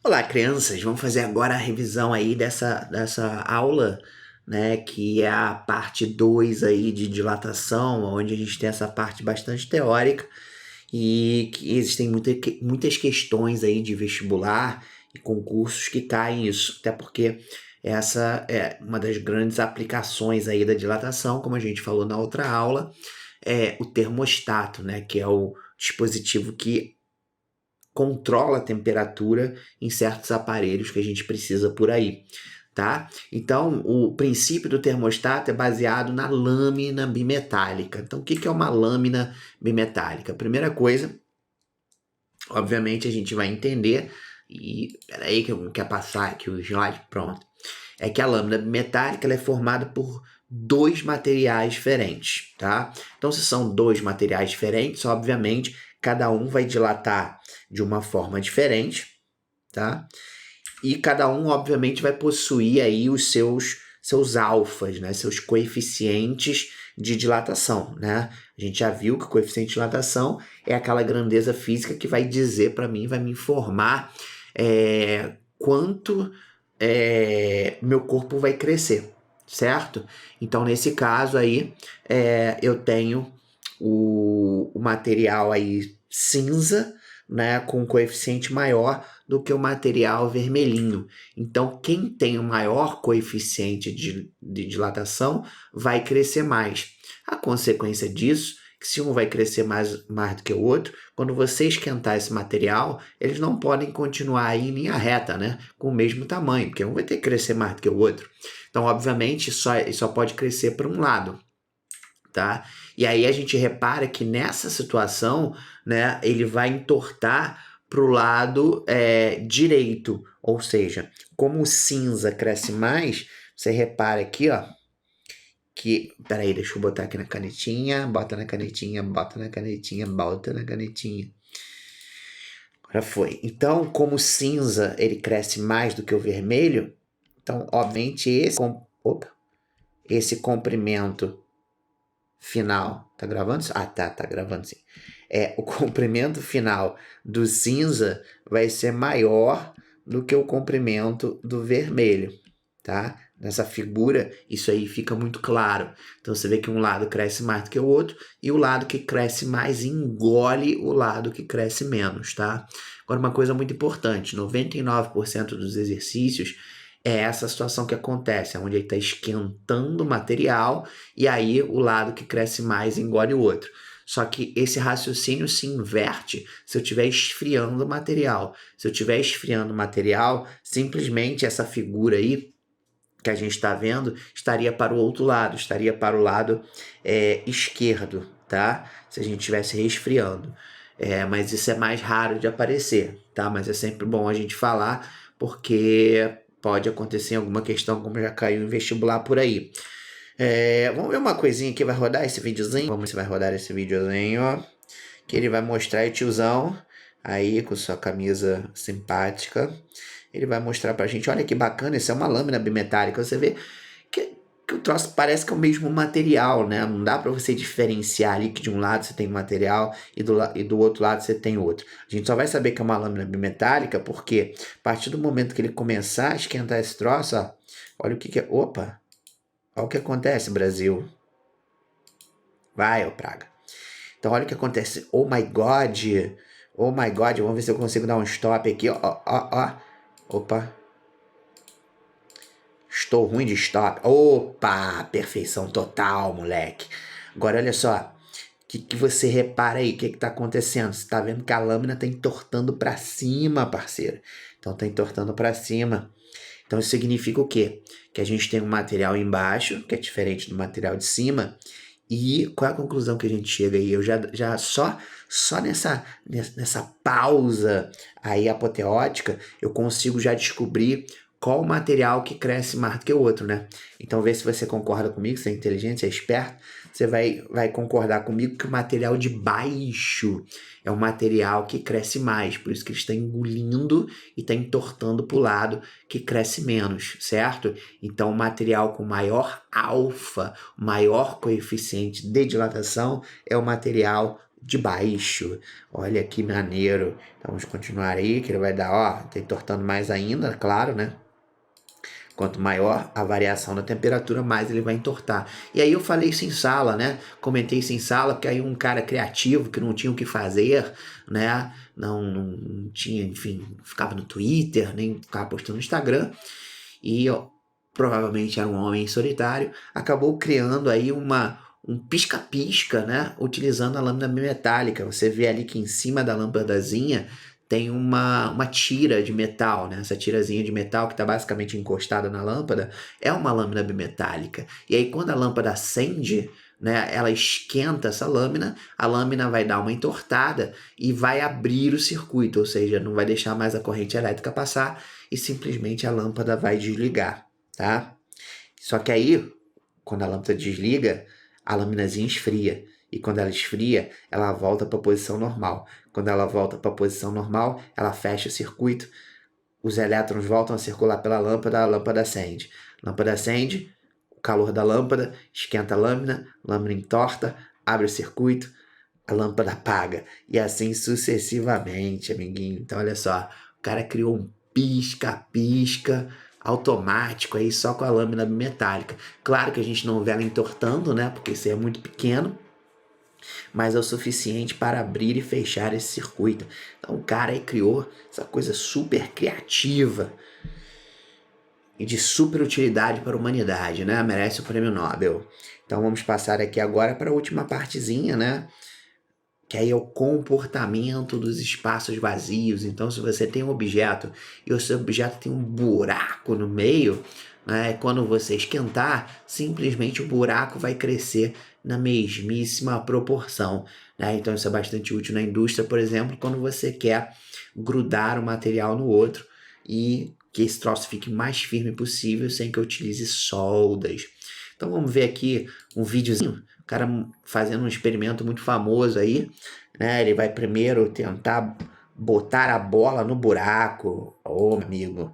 Olá, crianças! Vamos fazer agora a revisão aí dessa aula, né? Que é a parte 2 aí de dilatação, onde a gente tem essa parte bastante teórica e que existem muitas questões aí de vestibular e concursos que caem nisso, até porque essa é uma das grandes aplicações aí da dilatação, como a gente falou na outra aula, é o termostato, né? Que é o dispositivo que controla a temperatura em certos aparelhos que a gente precisa por aí, tá? Então, o princípio do termostato é baseado na lâmina bimetálica. Então, o que é uma lâmina bimetálica? A primeira coisa, obviamente, a gente vai entender, e peraí que eu quero passar aqui o slide, pronto, é que a lâmina bimetálica ela é formada por dois materiais diferentes, tá? Então, se são dois materiais diferentes, obviamente, cada um vai dilatar de uma forma diferente, tá? E cada um, obviamente, vai possuir aí os seus alfas, né? Seus coeficientes de dilatação, né? A gente já viu que o coeficiente de dilatação é aquela grandeza física que vai dizer para mim, vai me informar quanto meu corpo vai crescer, certo? Então, nesse caso aí, eu tenho o material aí cinza, né, com um coeficiente maior do que o material vermelhinho. Então, quem tem o maior coeficiente de dilatação vai crescer mais. A consequência disso, que se um vai crescer mais do que o outro, quando você esquentar esse material, eles não podem continuar aí em linha reta, né? Com o mesmo tamanho, porque um vai ter que crescer mais do que o outro. Então, obviamente, só pode crescer para um lado, tá? E aí a gente repara que nessa situação, né, ele vai entortar para o lado direito, ou seja, como o cinza cresce mais, você repara aqui, ó, que, peraí, deixa eu botar aqui na canetinha, bota na canetinha, bota na canetinha, bota na canetinha. Agora foi. Então, como o cinza ele cresce mais do que o vermelho, então, obviamente, esse comprimento final. Tá gravando? Ah, tá gravando sim. O comprimento final do cinza vai ser maior do que o comprimento do vermelho, tá? Nessa figura, isso aí fica muito claro. Então você vê que um lado cresce mais do que o outro e o lado que cresce mais engole o lado que cresce menos, tá? Agora, uma coisa muito importante: 99% dos exercícios é essa situação que acontece, onde ele está esquentando o material e aí o lado que cresce mais engole o outro. Só que esse raciocínio se inverte se eu estiver esfriando o material. Se eu estiver esfriando o material, simplesmente essa figura aí que a gente está vendo estaria para o outro lado, estaria para o lado esquerdo, tá? Se a gente estivesse resfriando. Mas isso é mais raro de aparecer, tá? Mas é sempre bom a gente falar, porque pode acontecer alguma questão, como já caiu em vestibular por aí. Vamos ver uma coisinha que vai rodar esse videozinho? Vamos ver se vai rodar esse videozinho, ó. Que ele vai mostrar o tiozão aí com sua camisa simpática. Ele vai mostrar pra gente, olha que bacana, isso é uma lâmina bimetálica. Você vê que o troço parece que é o mesmo material, né? Não dá pra você diferenciar ali que de um lado você tem um material e do outro lado você tem outro. A gente só vai saber que é uma lâmina bimetálica porque a partir do momento que ele começar a esquentar esse troço, ó, olha o que é. Opa! Olha o que acontece, Brasil. Vai, ô praga. Então, olha o que acontece. Oh my God. Oh my God. Vamos ver se eu consigo dar um stop aqui. Ó, ó, ó. Opa. Estou ruim de stop. Opa. Perfeição total, moleque. Agora, olha só. O que você repara aí? O que está acontecendo? Você está vendo que a lâmina está entortando para cima, parceiro. Então, está entortando para cima. Então, isso significa o quê? Que a gente tem um material embaixo, que é diferente do material de cima. E qual é a conclusão que a gente chega aí? Eu já só nessa pausa aí apoteótica, eu consigo já descobrir qual o material que cresce mais do que o outro, né? Então vê se você concorda comigo, você é inteligente, você é esperto, você vai concordar comigo que o material de baixo é o material que cresce mais, por isso que ele está engolindo e está entortando para o lado que cresce menos, certo? Então o material com maior alfa, maior coeficiente de dilatação é o material de baixo. Olha que maneiro. Então vamos continuar aí, que ele vai dar, ó, tá entortando mais ainda, claro, né? Quanto maior a variação da temperatura, mais ele vai entortar. E aí eu falei isso em sala, né? Comentei isso em sala, porque aí um cara criativo que não tinha o que fazer, né? Não tinha, enfim, ficava no Twitter, nem ficava postando no Instagram. E ó, provavelmente era um homem solitário, acabou criando aí um pisca-pisca, né? Utilizando a lâmina bimetálica. Você vê ali que em cima da lâmpadazinha tem uma tira de metal, né? Essa tirazinha de metal que está basicamente encostada na lâmpada é uma lâmina bimetálica. E aí quando a lâmpada acende, né, ela esquenta essa lâmina, a lâmina vai dar uma entortada e vai abrir o circuito, ou seja, não vai deixar mais a corrente elétrica passar e simplesmente a lâmpada vai desligar, tá? Só que aí, quando a lâmpada desliga, a laminazinha esfria. E quando ela esfria, ela volta para a posição normal. Quando ela volta para a posição normal, ela fecha o circuito, os elétrons voltam a circular pela lâmpada, a lâmpada acende. A lâmpada acende, o calor da lâmpada esquenta a lâmina entorta, abre o circuito, a lâmpada apaga. E assim sucessivamente, amiguinho. Então, olha só, o cara criou um pisca-pisca automático aí só com a lâmina metálica. Claro que a gente não vê ela entortando, né? Porque isso é muito pequeno, mas é o suficiente para abrir e fechar esse circuito. Então o cara aí criou essa coisa super criativa e de super utilidade para a humanidade, né? Merece o prêmio Nobel. Então vamos passar aqui agora para a última partezinha, né? Que aí é o comportamento dos espaços vazios. Então, se você tem um objeto e o seu objeto tem um buraco no meio, né, quando você esquentar, simplesmente o buraco vai crescer na mesmíssima proporção. Né? Então, isso é bastante útil na indústria, por exemplo, quando você quer grudar um material no outro e que esse troço fique mais firme possível sem que eu utilize soldas. Então, vamos ver aqui um videozinho. O cara fazendo um experimento muito famoso aí, né? Ele vai primeiro tentar botar a bola no buraco. Ô, meu amigo,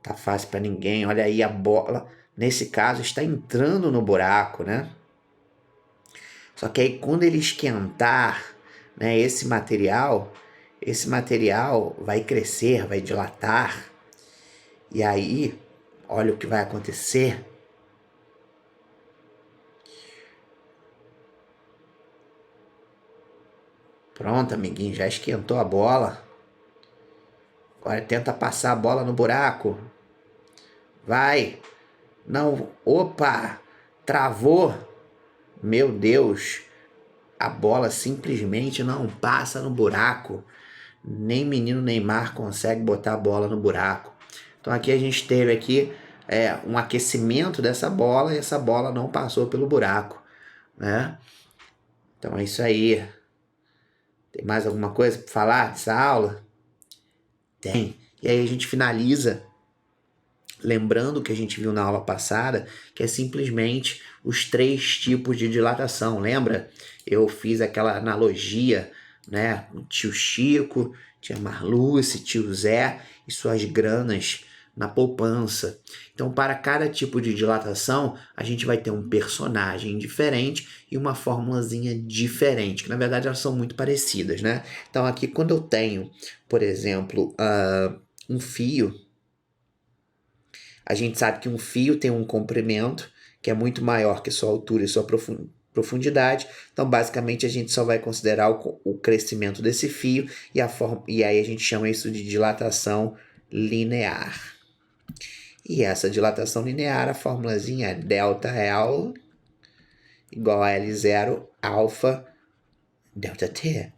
tá fácil para ninguém. Olha aí a bola, nesse caso, está entrando no buraco, né? Só que aí quando ele esquentar, né, esse material vai crescer, vai dilatar. E aí, olha o que vai acontecer. Pronto, amiguinho, já esquentou a bola. Agora tenta passar a bola no buraco. Vai. Não. Opa! Travou. Meu Deus. A bola simplesmente não passa no buraco. Nem menino Neymar consegue botar a bola no buraco. Então aqui a gente teve aqui um aquecimento dessa bola e essa bola não passou pelo buraco, né? Então é isso aí. Tem mais alguma coisa para falar dessa aula? Tem. E aí a gente finaliza lembrando o que a gente viu na aula passada, que é simplesmente os 3 tipos de dilatação. Lembra? Eu fiz aquela analogia, né? O tio Chico, tia Marluce, tio Zé e suas granas na poupança. Então, para cada tipo de dilatação, a gente vai ter um personagem diferente e uma formulazinha diferente, que na verdade elas são muito parecidas, né? Então, aqui quando eu tenho, por exemplo, um fio, a gente sabe que um fio tem um comprimento que é muito maior que sua altura e sua profundidade. Então, basicamente, a gente só vai considerar o crescimento desse fio e aí a gente chama isso de dilatação linear. E essa dilatação linear, a formulazinha é ΔL igual a L0 alfa ΔT.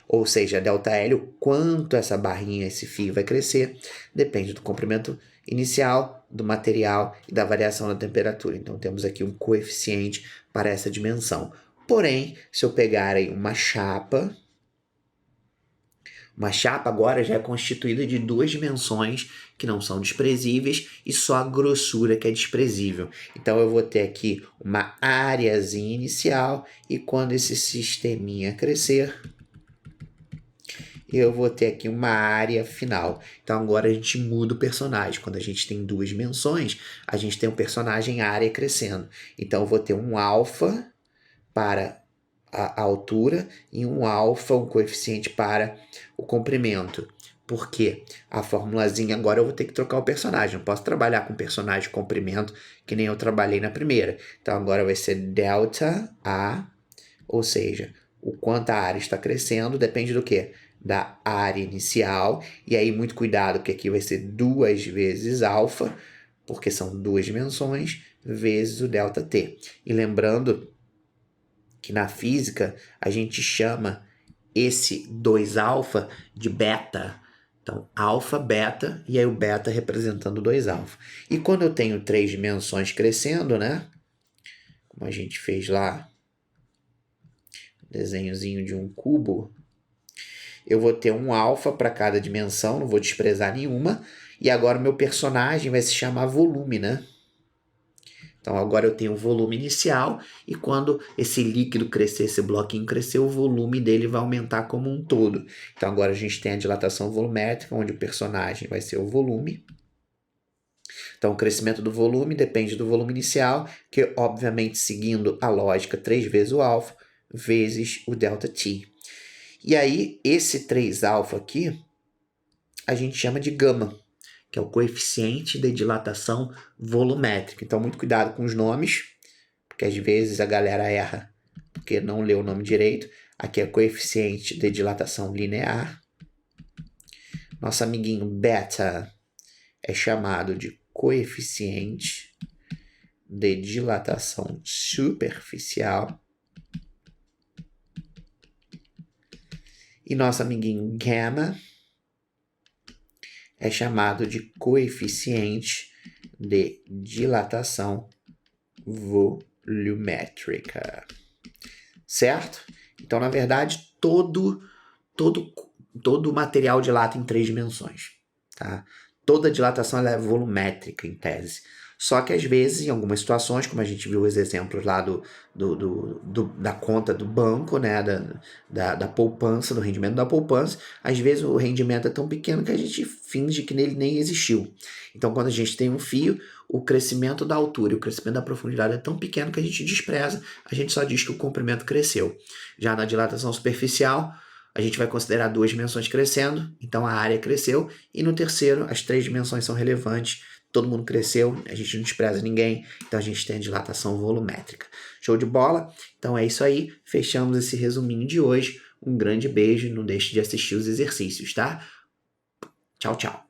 Ou seja, ΔL, o quanto essa barrinha, esse fio vai crescer, depende do comprimento inicial, do material e da variação da temperatura. Então, temos aqui um coeficiente para essa dimensão. Porém, se eu pegar aí uma chapa agora já é constituída de 2 dimensões que não são desprezíveis e só a grossura que é desprezível. Então eu vou ter aqui uma areazinha inicial e quando esse sisteminha crescer, eu vou ter aqui uma área final. Então agora a gente muda o personagem. Quando a gente tem 2 dimensões, a gente tem um personagem área crescendo. Então eu vou ter um alfa para a altura e um alfa, um coeficiente para o comprimento. Por quê? A formulazinha agora eu vou ter que trocar o personagem. Não posso trabalhar com personagem comprimento que nem eu trabalhei na primeira. Então agora vai ser delta A, ou seja, o quanto a área está crescendo depende do quê? Da área inicial. E aí muito cuidado que aqui vai ser 2 vezes alfa, porque são 2 dimensões, vezes o delta T. E lembrando que na física a gente chama esse 2 alfa de beta. Então, alfa, beta, e aí o beta representando 2 alfa. E quando eu tenho 3 dimensões crescendo, né? Como a gente fez lá, desenhozinho de um cubo, eu vou ter um alfa para cada dimensão, não vou desprezar nenhuma. E agora o meu personagem vai se chamar volume, né? Então agora eu tenho o volume inicial e quando esse líquido crescer, esse bloquinho crescer, o volume dele vai aumentar como um todo. Então agora a gente tem a dilatação volumétrica, onde o personagem vai ser o volume. Então o crescimento do volume depende do volume inicial, que obviamente seguindo a lógica 3 vezes o alfa, vezes o ΔT. E aí esse 3 alfa aqui, a gente chama de gama, que é o coeficiente de dilatação volumétrica. Então muito cuidado com os nomes, porque às vezes a galera erra porque não leu o nome direito. Aqui é coeficiente de dilatação linear. Nosso amiguinho beta é chamado de coeficiente de dilatação superficial. E nosso amiguinho gama é chamado de coeficiente de dilatação volumétrica. Certo? Então, na verdade, todo o material dilata em 3 dimensões. Tá? Toda dilatação ela é volumétrica, em tese. Só que, às vezes, em algumas situações, como a gente viu os exemplos lá da conta do banco, né? da poupança, do rendimento da poupança, às vezes o rendimento é tão pequeno que a gente finge que nele nem existiu. Então, quando a gente tem um fio, o crescimento da altura e o crescimento da profundidade é tão pequeno que a gente despreza, a gente só diz que o comprimento cresceu. Já na dilatação superficial, a gente vai considerar 2 dimensões crescendo, então a área cresceu, e no terceiro, as 3 dimensões são relevantes, todo mundo cresceu, a gente não despreza ninguém, então a gente tem a dilatação volumétrica. Show de bola? Então é isso aí, fechamos esse resuminho de hoje. Um grande beijo, não deixe de assistir os exercícios, tá? Tchau, tchau.